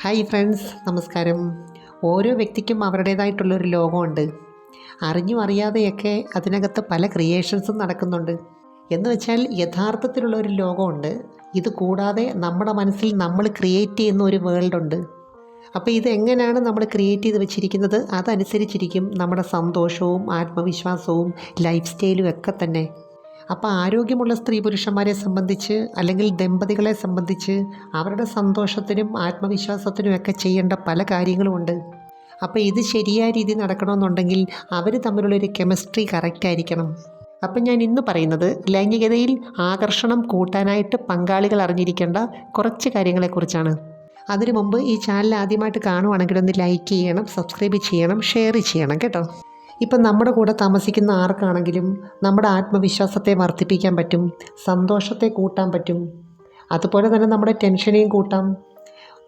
Hi friends, നമസ്കാരം. ഓരോ വ്യക്തിക്കും അവരുടേതായിട്ടുള്ളൊരു ലോകമുണ്ട്. അറിഞ്ഞും അറിയാതെയൊക്കെ അതിനകത്ത് പല ക്രിയേഷൻസും നടക്കുന്നുണ്ട്. എന്ന് വെച്ചാൽ യഥാർത്ഥത്തിലുള്ള ഒരു ലോകമുണ്ട്. ഇത് കൂടാതെ നമ്മുടെ മനസ്സിൽ നമ്മൾ ക്രിയേറ്റ് ചെയ്യുന്ന ഒരു വേൾഡുണ്ട്. അപ്പോൾ ഇതെങ്ങനെയാണ് നമ്മൾ ക്രിയേറ്റ് ചെയ്ത് വെച്ചിരിക്കുന്നത്, അതനുസരിച്ചിരിക്കും നമ്മുടെ സന്തോഷവും ആത്മവിശ്വാസവും ലൈഫ് സ്റ്റൈലും ഒക്കെ തന്നെ. അപ്പോൾ ആരോഗ്യമുള്ള സ്ത്രീ പുരുഷന്മാരെ സംബന്ധിച്ച് അല്ലെങ്കിൽ ദമ്പതികളെ സംബന്ധിച്ച് അവരുടെ സന്തോഷത്തിനും ആത്മവിശ്വാസത്തിനും ഒക്കെ ചെയ്യേണ്ട പല കാര്യങ്ങളുമുണ്ട്. അപ്പോൾ ഇത് ശരിയായ രീതിയിൽ നടക്കണമെന്നുണ്ടെങ്കിൽ അവർ തമ്മിലുള്ളൊരു കെമിസ്ട്രി കറക്റ്റ് ആയിരിക്കണം. അപ്പം ഞാൻ ഇന്ന് പറയുന്നത് ലൈംഗികതയിൽ ആകർഷണം കൂട്ടാനായിട്ട് പങ്കാളികൾ അറിഞ്ഞിരിക്കേണ്ട കുറച്ച് കാര്യങ്ങളെക്കുറിച്ചാണ്. അതിനു മുമ്പ് ഈ ചാനൽ ആദ്യമായിട്ട് കാണുവാണെങ്കിൽ ഒന്ന് ലൈക്ക് ചെയ്യണം, സബ്സ്ക്രൈബ് ചെയ്യണം, ഷെയർ ചെയ്യണം കേട്ടോ. ഇപ്പം നമ്മുടെ കൂടെ താമസിക്കുന്ന ആർക്കാണെങ്കിലും നമ്മുടെ ആത്മവിശ്വാസത്തെ വർദ്ധിപ്പിക്കാൻ പറ്റും, സന്തോഷത്തെ കൂട്ടാൻ പറ്റും. അതുപോലെ തന്നെ നമ്മുടെ ടെൻഷനെയും കൂട്ടാം,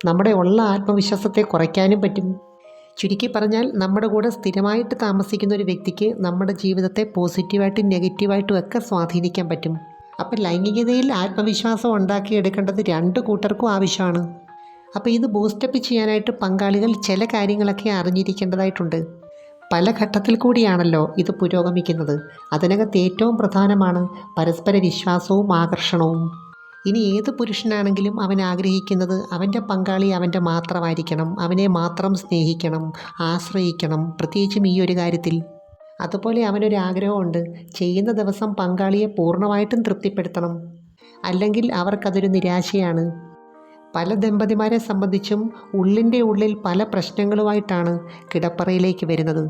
നമ്മുടെ ഉള്ള ആത്മവിശ്വാസത്തെ കുറയ്ക്കാനും പറ്റും. ചുരുക്കി പറഞ്ഞാൽ നമ്മുടെ കൂടെ സ്ഥിരമായിട്ട് താമസിക്കുന്ന ഒരു വ്യക്തിക്ക് നമ്മുടെ ജീവിതത്തെ പോസിറ്റീവായിട്ടും നെഗറ്റീവായിട്ടും ഒക്കെ സ്വാധീനിക്കാൻ പറ്റും. അപ്പം ലൈംഗികതയിൽ ആത്മവിശ്വാസം ഉണ്ടാക്കിയെടുക്കേണ്ടത് രണ്ട് കൂട്ടർക്കും ആവശ്യമാണ്. അപ്പോൾ ഇത് ബൂസ്റ്റപ്പ് ചെയ്യാനായിട്ട് പങ്കാളികൾ ചില കാര്യങ്ങളൊക്കെ അറിഞ്ഞിരിക്കേണ്ടതായിട്ടുണ്ട്. പല ഘട്ടത്തിൽ കൂടിയാണല്ലോ ഇത് പുരോഗമിക്കുന്നത്. അതിനകത്ത് ഏറ്റവും പ്രധാനമാണ് പരസ്പര വിശ്വാസവും ആകർഷണവും. ഇനി ഏത് പുരുഷനാണെങ്കിലും അവൻ ആഗ്രഹിക്കുന്നത് അവൻ്റെ പങ്കാളി അവൻ്റെ മാത്രമായിരിക്കണം, അവനെ മാത്രം സ്നേഹിക്കണം, ആശ്രയിക്കണം, പ്രത്യേകിച്ചും ഈ ഒരു കാര്യത്തിൽ. അതുപോലെ അവനൊരു ആഗ്രഹമുണ്ട്, ചെയ്യുന്ന ദിവസം പങ്കാളിയെ പൂർണ്ണമായിട്ടും തൃപ്തിപ്പെടുത്തണം, അല്ലെങ്കിൽ അവർക്കതൊരു നിരാശയാണ്. പല ദമ്പതിമാരെ സംബന്ധിച്ചും ഉള്ളിൻ്റെ ഉള്ളിൽ പല പ്രശ്നങ്ങളുമായിട്ടാണ് കിടപ്പറയിലേക്ക് വരുന്നത്.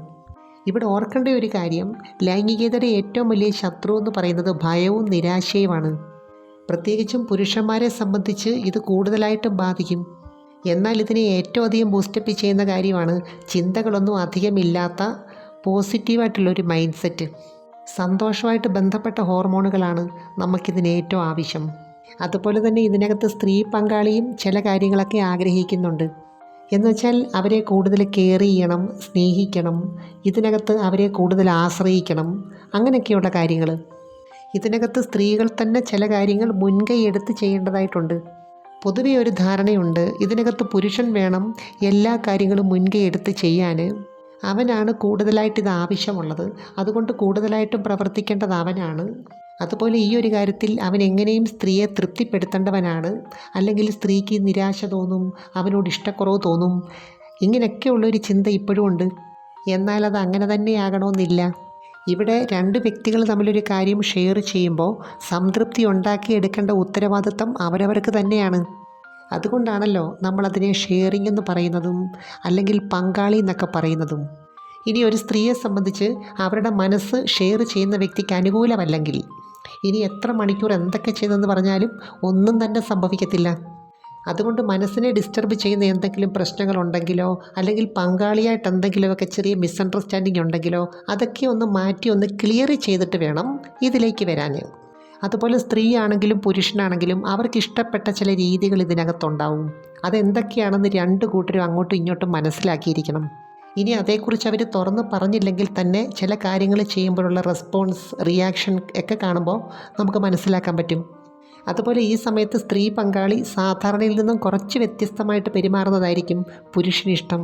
ഇവിടെ ഓർക്കേണ്ട ഒരു കാര്യം, ലൈംഗികതയുടെ ഏറ്റവും വലിയ ശത്രു എന്ന് പറയുന്നത് ഭയവും നിരാശയുമാണ്. പ്രത്യേകിച്ചും പുരുഷന്മാരെ സംബന്ധിച്ച് ഇത് കൂടുതലായിട്ടും ബാധിക്കും. എന്നാൽ ഇതിനെ ഏറ്റവും അധികം ബൂസ്റ്റപ്പ് ചെയ്യുന്ന കാര്യമാണ് ചിന്തകളൊന്നും അധികമില്ലാത്ത പോസിറ്റീവായിട്ടുള്ളൊരു മൈൻഡ് സെറ്റ്. സന്തോഷമായിട്ട് ബന്ധപ്പെട്ട ഹോർമോണുകളാണ് നമുക്കിതിന് ഏറ്റവും ആവശ്യം. അതുപോലെ തന്നെ ഇതിനകത്ത് സ്ത്രീ പങ്കാളിയും ചില കാര്യങ്ങളൊക്കെ ആഗ്രഹിക്കുന്നുണ്ട്. എന്നുവെച്ചാൽ അവരെ കൂടുതൽ കെയർ ചെയ്യണം, സ്നേഹിക്കണം, ഇതിനകത്ത് അവരെ കൂടുതൽ ആശ്രയിക്കണം, അങ്ങനെയൊക്കെയുള്ള കാര്യങ്ങൾ. ഇതിനകത്ത് സ്ത്രീകൾ തന്നെ ചില കാര്യങ്ങൾ മുൻകൈ എടുത്ത് ചെയ്യേണ്ടതായിട്ടുണ്ട്. പൊതുവെ ഒരു ധാരണയുണ്ട്, ഇതിനകത്ത് പുരുഷൻ വേണം എല്ലാ കാര്യങ്ങളും മുൻകൈ എടുത്ത് ചെയ്യാൻ. അവനാണ് കൂടുതലായിട്ട് ഇത് ആവശ്യമുള്ളത്, അതുകൊണ്ട് കൂടുതലായിട്ടും പ്രവർത്തിക്കേണ്ടത് അവനാണ്. അതുപോലെ ഈ ഒരു കാര്യത്തിൽ അവൻ എങ്ങനെയും സ്ത്രീയെ തൃപ്തിപ്പെടുത്തേണ്ടവനാണ്, അല്ലെങ്കിൽ സ്ത്രീക്ക് നിരാശ തോന്നും, അവനോട് ഇഷ്ടക്കുറവ് തോന്നും. ഇങ്ങനെയൊക്കെയുള്ളൊരു ചിന്ത ഇപ്പോഴും ഉണ്ട്. എന്നാൽ അത് അങ്ങനെ തന്നെയാകണമെന്നില്ല. ഇവിടെ രണ്ട് വ്യക്തികൾ തമ്മിലൊരു കാര്യം ഷെയർ ചെയ്യുമ്പോൾ സംതൃപ്തി ഉണ്ടാക്കിയെടുക്കേണ്ട ഉത്തരവാദിത്തം അവരവർക്ക് തന്നെയാണ്. അതുകൊണ്ടാണല്ലോ നമ്മളതിനെ ഷെയറിംഗ് എന്ന് പറയുന്നതും അല്ലെങ്കിൽ പങ്കാളി എന്നൊക്കെ പറയുന്നതും. ഇനി ഒരു സ്ത്രീയെ സംബന്ധിച്ച് അവരുടെ മനസ്സ് ഷെയർ ചെയ്യുന്ന വ്യക്തിക്ക് അനുകൂലമല്ലെങ്കിൽ ഇനി എത്ര മണിക്കൂർ എന്തൊക്കെ ചെയ്തെന്ന് പറഞ്ഞാലും ഒന്നും തന്നെ സംഭവിക്കത്തില്ല. അതുകൊണ്ട് മനസ്സിനെ ഡിസ്റ്റർബ് ചെയ്യുന്ന എന്തെങ്കിലും പ്രശ്നങ്ങളുണ്ടെങ്കിലോ അല്ലെങ്കിൽ പങ്കാളിയായിട്ട് എന്തെങ്കിലുമൊക്കെ ചെറിയ മിസ്അണ്ടർസ്റ്റാൻഡിങ് ഉണ്ടെങ്കിലോ അതൊക്കെ ഒന്ന് മാറ്റി ഒന്ന് ക്ലിയർ ചെയ്തിട്ട് വേണം ഇതിലേക്ക് വരാൻ. അതുപോലെ സ്ത്രീ ആണെങ്കിലും പുരുഷനാണെങ്കിലും അവർക്ക് ഇഷ്ടപ്പെട്ട ചില രീതികൾ ഇതിനകത്തുണ്ടാവും. അതെന്തൊക്കെയാണെന്ന് രണ്ട് കൂട്ടരും അങ്ങോട്ടും ഇങ്ങോട്ടും മനസ്സിലാക്കിയിരിക്കണം. ഇനി അതേക്കുറിച്ച് അവർ തുറന്ന് പറഞ്ഞില്ലെങ്കിൽ തന്നെ ചില കാര്യങ്ങൾ ചെയ്യുമ്പോഴുള്ള റെസ്പോൺസ്, റിയാക്ഷൻ ഒക്കെ കാണുമ്പോൾ നമുക്ക് മനസ്സിലാക്കാൻ പറ്റും. അതുപോലെ ഈ സമയത്ത് സ്ത്രീ പങ്കാളി സാധാരണയിൽ നിന്നും കുറച്ച് വ്യത്യസ്തമായിട്ട് പെരുമാറുന്നതായിരിക്കും പുരുഷനിഷ്ടം.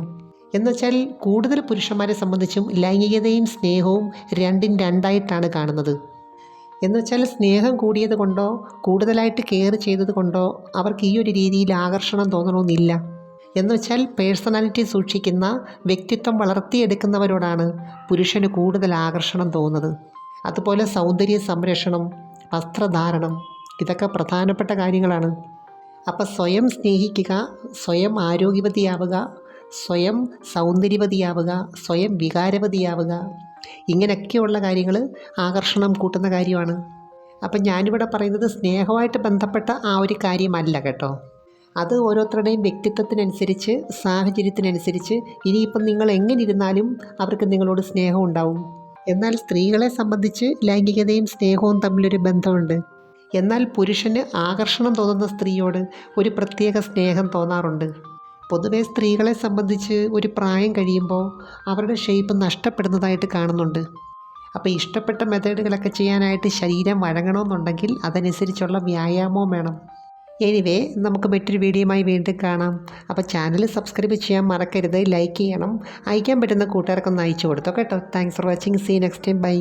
എന്നുവെച്ചാൽ കൂടുതൽ പുരുഷന്മാരെ സംബന്ധിച്ചും ലൈംഗികതയും സ്നേഹവും രണ്ടും രണ്ടായിട്ടാണ് കാണുന്നത്. എന്നുവെച്ചാൽ സ്നേഹം കൂടിയത് കൊണ്ടോ കൂടുതലായിട്ട് കെയർ ചെയ്തത് കൊണ്ടോ അവർക്ക് ഈ ഒരു രീതിയിൽ ആകർഷണം തോന്നണമെന്നില്ല. എന്നുവെച്ചാൽ പേഴ്സണാലിറ്റി സൂക്ഷിക്കുന്ന, വ്യക്തിത്വം വളർത്തിയെടുക്കുന്നവരോടാണ് പുരുഷന് കൂടുതൽ ആകർഷണം തോന്നുന്നത്. അതുപോലെ സൗന്ദര്യ സംരക്ഷണം, വസ്ത്രധാരണം, ഇതൊക്കെ പ്രധാനപ്പെട്ട കാര്യങ്ങളാണ്. അപ്പോൾ സ്വയം സ്നേഹിക്കുക, സ്വയം ആരോഗ്യവതിയാവുക, സ്വയം സൗന്ദര്യവതിയാവുക, സ്വയം വികാരവതിയാവുക, ഇങ്ങനെയൊക്കെയുള്ള കാര്യങ്ങൾ ആകർഷണം കൂട്ടുന്ന കാര്യമാണ്. അപ്പം ഞാനിവിടെ പറയുന്നത് സ്നേഹമായിട്ട് ബന്ധപ്പെട്ട ആ ഒരു കാര്യമല്ല കേട്ടോ. അത് ഓരോരുത്തരുടെയും വ്യക്തിത്വത്തിനനുസരിച്ച്, സാഹചര്യത്തിനനുസരിച്ച് ഇനിയിപ്പം നിങ്ങൾ എങ്ങനെ ഇരുന്നാലും അവർക്ക് നിങ്ങളോട് സ്നേഹം ഉണ്ടാവും. എന്നാൽ സ്ത്രീകളെ സംബന്ധിച്ച് ലൈംഗികതയും സ്നേഹവും തമ്മിലൊരു ബന്ധമുണ്ട്. എന്നാൽ പുരുഷന് ആകർഷണം തോന്നുന്ന സ്ത്രീയോട് ഒരു പ്രത്യേക സ്നേഹം തോന്നാറുണ്ട്. പൊതുവെ സ്ത്രീകളെ സംബന്ധിച്ച് ഒരു പ്രായം കഴിയുമ്പോൾ അവരുടെ ഷേപ്പ് നഷ്ടപ്പെടുന്നതായിട്ട് കാണുന്നുണ്ട്. അപ്പോൾ ഇഷ്ടപ്പെട്ട മെത്തേഡുകളൊക്കെ ചെയ്യാനായിട്ട് ശരീരം വഴങ്ങണമെന്നുണ്ടെങ്കിൽ അതനുസരിച്ചുള്ള വ്യായാമവും വേണം. എനിവേ നമുക്ക് മറ്റൊരു വീഡിയോയുമായി വീണ്ടും കാണാം. അപ്പോൾ ചാനൽ സബ്സ്ക്രൈബ് ചെയ്യാൻ മറക്കരുത്, ലൈക്ക് ചെയ്യണം, അയക്കാൻ പറ്റുന്ന കൂട്ടുകാർക്കൊന്ന് അയച്ചു കൊടുത്തോ കേട്ടോ. Thanks for watching. See next time. By.